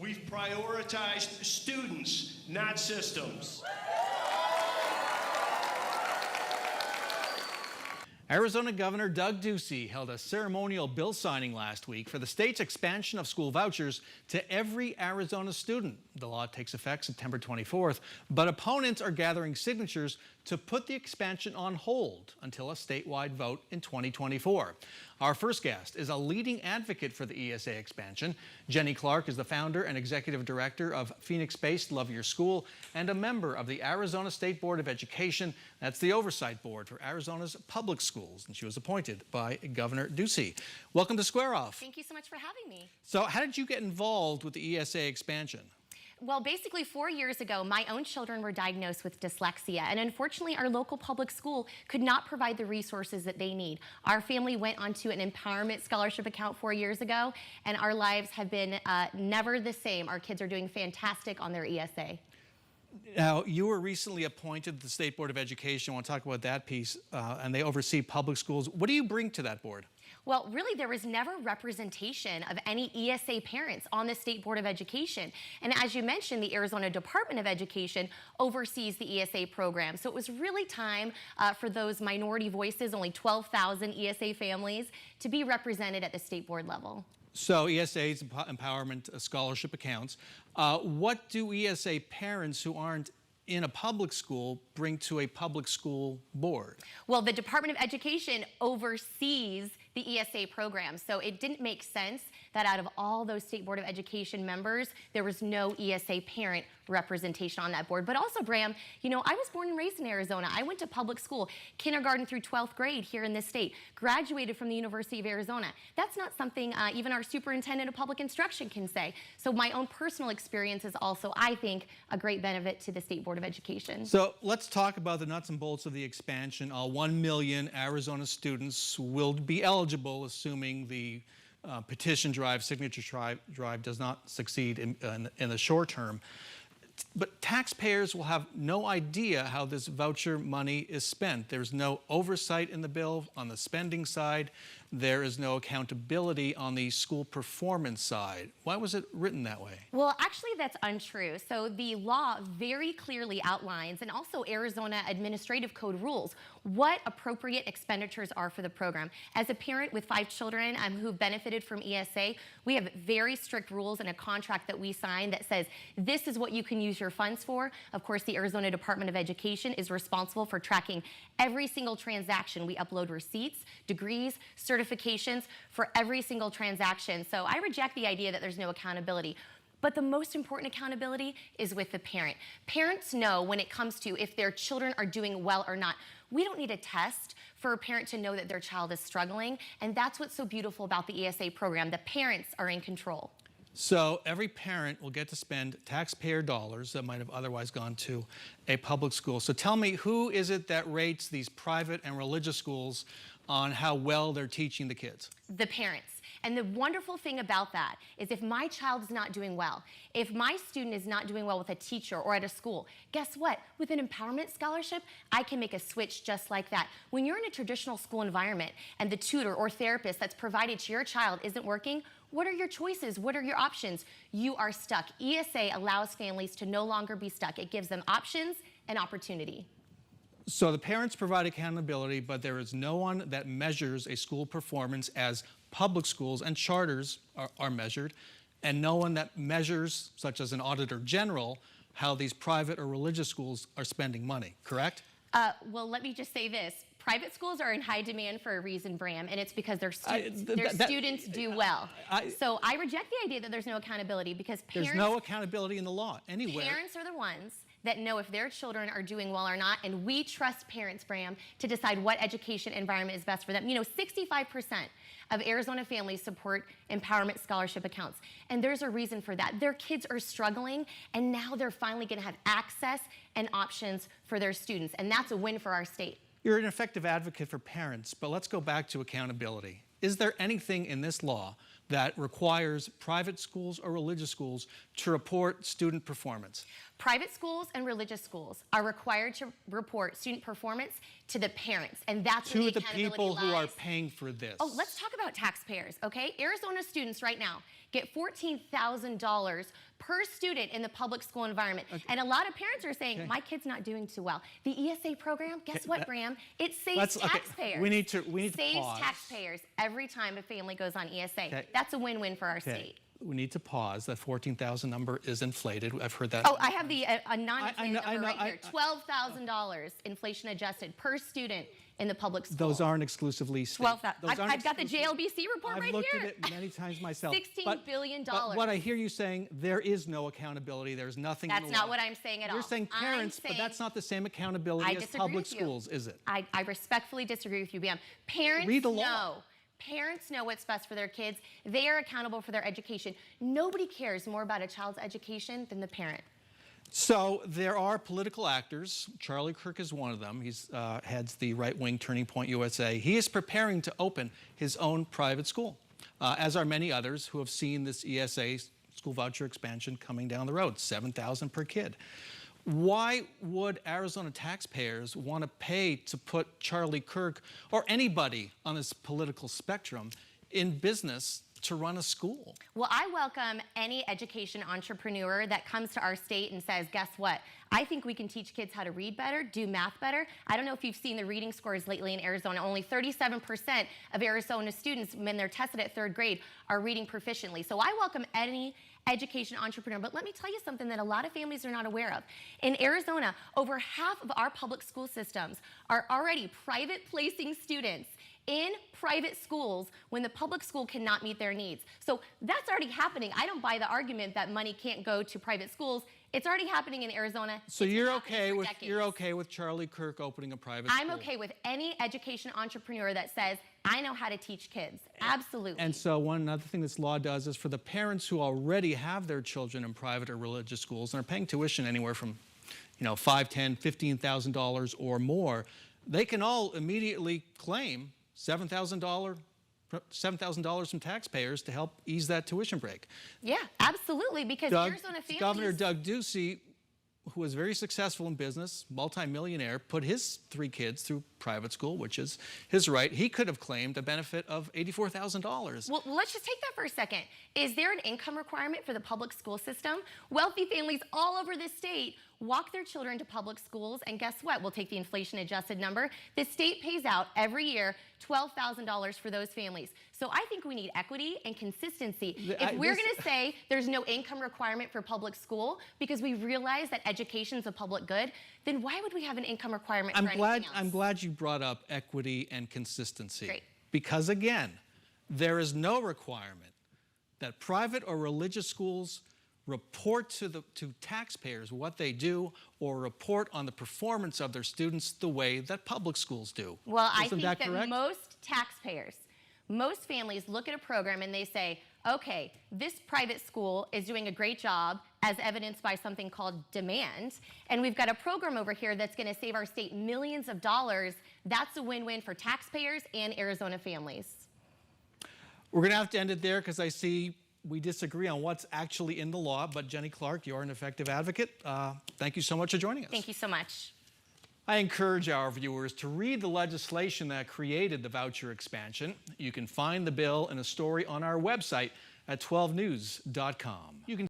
We've prioritized students, not systems. Arizona Governor Doug Ducey held a ceremonial bill signing last week for the state's expansion of school vouchers to every Arizona student. The law takes effect September 24th, but opponents are gathering signatures to put the expansion on hold until a statewide vote in 2024. Our first guest is a leading advocate for the ESA expansion. Jenny Clark is the founder and executive director of Phoenix-based Love Your School and a member of the Arizona State Board of Education. That's the oversight board for Arizona's public schools, and she was appointed by Governor Ducey. Welcome to Square Off. Thank you so much for having me. So how did you get involved with the ESA expansion? Well, basically 4 years ago, my own children were diagnosed with dyslexia, and unfortunately our local public school could not provide the resources that they need. Our family went onto an empowerment scholarship account 4 years ago, and our lives have been never the same. Our kids are doing fantastic on their ESA. Now, you were recently appointed to the State Board of Education. I want to talk about that piece, and they oversee public schools. What do you bring to that board? Well, really, there was never representation of any ESA parents on the State Board of Education. And as you mentioned, the Arizona Department of Education oversees the ESA program. So it was really time for those minority voices, only 12,000 ESA families, to be represented at the state board level. So ESA's empowerment scholarship accounts. What do ESA parents who aren't in a public school bring to a public school board? Well, the Department of Education oversees the ESA program, so it didn't make sense that out of all those State Board of Education members, there was no ESA parent representation on that board. But also, Bram, you know, I was born and raised in Arizona. I went to public school, kindergarten through 12th grade here in this state, graduated from the University of Arizona. That's not something even our superintendent of public instruction can say. So my own personal experience is also, I think, a great benefit to the State Board of Education. So let's talk about the nuts and bolts of the expansion. 1 million Arizona students will be eligible, assuming the petition drive, signature drive does not succeed in the short term. But taxpayers will have no idea how this voucher money is spent. There's no oversight in the bill on the spending side. There is no accountability on the school performance side. Why was it written that way? Well, actually, that's untrue. So the law very clearly outlines, and also Arizona Administrative Code rules, what appropriate expenditures are for the program. As a parent with 5 children who've benefited from ESA, we have very strict rules and a contract that we sign that says this is what you can use your funds for. Of course, the Arizona Department of Education is responsible for tracking every single transaction. We upload receipts, degrees, certifications for every single transaction. So I reject the idea that there's no accountability. But the most important accountability is with the parent. Parents know when it comes to if their children are doing well or not. We don't need a test for a parent to know that their child is struggling, and that's what's so beautiful about the ESA program. The parents are in control. So every parent will get to spend taxpayer dollars that might have otherwise gone to a public school. So tell me, who is it that rates these private and religious schools on how well they're teaching the kids? The parents. And the wonderful thing about that is if my child is not doing well, if my student is not doing well with a teacher or at a school, guess what? With an empowerment scholarship, I can make a switch just like that. When you're in a traditional school environment and the tutor or therapist that's provided to your child isn't working, what are your choices? What are your options? You are stuck. ESA allows families to no longer be stuck. It gives them options and opportunity. So the parents provide accountability, but there is no one that measures a school performance as public schools and charters are measured, and no one that measures, such as an auditor general, how these private or religious schools are spending money, correct? Well, let me just say this. Private schools are in high demand for a reason, Bram, and it's because their students do well. So I reject the idea that there's no accountability because parents... There's no accountability in the law anywhere. Parents are the ones that know if their children are doing well or not, and we trust parents, Bram, to decide what education environment is best for them. You know, 65% of Arizona families support empowerment scholarship accounts, and there's a reason for that. Their kids are struggling, and now they're finally going to have access and options for their students, and that's a win for our state. You're an effective advocate for parents, but let's go back to accountability. Is there anything in this law that requires private schools or religious schools to report student performance? Private schools and religious schools are required to report student performance to the parents, and that's where To the the accountability people who are lies. paying for this. Oh, let's talk about taxpayers, okay? Arizona students right now get $14,000 per student in the public school environment. Okay. And a lot of parents are saying, Okay. my kid's not doing too well. The ESA program, guess Okay, what, Bram? It saves let's- okay, taxpayers. we need to saves pause. taxpayers every time a family goes on ESA. Okay. That's a win-win for our Okay. state. We need to pause. That 14,000 number is inflated. I've heard that. Oh, I have the a non-inflated I number know, right here. $12,000 inflation adjusted per student in the public school. Those aren't exclusively state. 12,000. I've got the JLBC report I've right looked here. at it many times myself. $16 billion. But what I hear you saying, there is no accountability. There's nothing in That's the not law. what I'm saying at all. You're saying parents, but that's not the same accountability I as disagree public with you. schools, is it? I respectfully disagree with you, Bam. Parents Read the law. know. Parents know what's best for their kids. They are accountable for their education. Nobody cares more about a child's education than the parent. So there are political actors. Charlie Kirk is one of them. He heads the right-wing Turning Point USA. He is preparing to open his own private school, as are many others who have seen this ESA school voucher expansion coming down the road, $7,000 per kid. Why would Arizona taxpayers want to pay to put Charlie Kirk or anybody on this political spectrum in business to run a school? Well, I welcome any education entrepreneur that comes to our state and says, guess what? I think we can teach kids how to read better, do math better. I don't know if you've seen the reading scores lately in Arizona. Only 37% of Arizona students, when they're tested at 3rd grade, are reading proficiently. So I welcome any education entrepreneur. But let me tell you something that a lot of families are not aware of. In Arizona, over half of our public school systems are already private placing students in private schools when the public school cannot meet their needs. So that's already happening. I don't buy the argument that money can't go to private schools. It's already happening in Arizona. So It's been you're happening okay for with decades. Charlie Kirk opening a private school? I'm okay with any education entrepreneur that says, I know how to teach kids. Absolutely. And so another thing this law does is for the parents who already have their children in private or religious schools and are paying tuition anywhere from, $5,000, $10,000, $15,000 or more, they can all immediately claim $7,000 from taxpayers to help ease that tuition break. Yeah, absolutely, because Arizona families... Governor Doug Ducey, who was very successful in business, multimillionaire, put his 3 kids through private school, which is his right. He could have claimed a benefit of $84,000. Well, let's just take that for a second. Is there an income requirement for the public school system? Wealthy families all over the state walk their children to public schools, and guess what? We'll take the inflation-adjusted number. The state pays out every year $12,000 for those families. So I think we need equity and consistency. If we're going to say there's no income requirement for public school because we realize that education is a public good, then why would we have an income requirement for anything else? I'm glad you brought up equity and consistency. Great. Because again, there is no requirement that private or religious schools report to taxpayers what they do or report on the performance of their students the way that public schools do. Well, I Isn't think that correct? most taxpayers, most families look at a program and they say, okay, this private school is doing a great job as evidenced by something called demand, and we've got a program over here that's going to save our state millions of dollars. That's a win-win for taxpayers and Arizona families. We're going to have to end it there because I see we disagree on what's actually in the law, but Jenny Clark, you're an effective advocate. Thank you so much for joining us. Thank you so much. I encourage our viewers to read the legislation that created the voucher expansion. You can find the bill in a story on our website at 12news.com. You can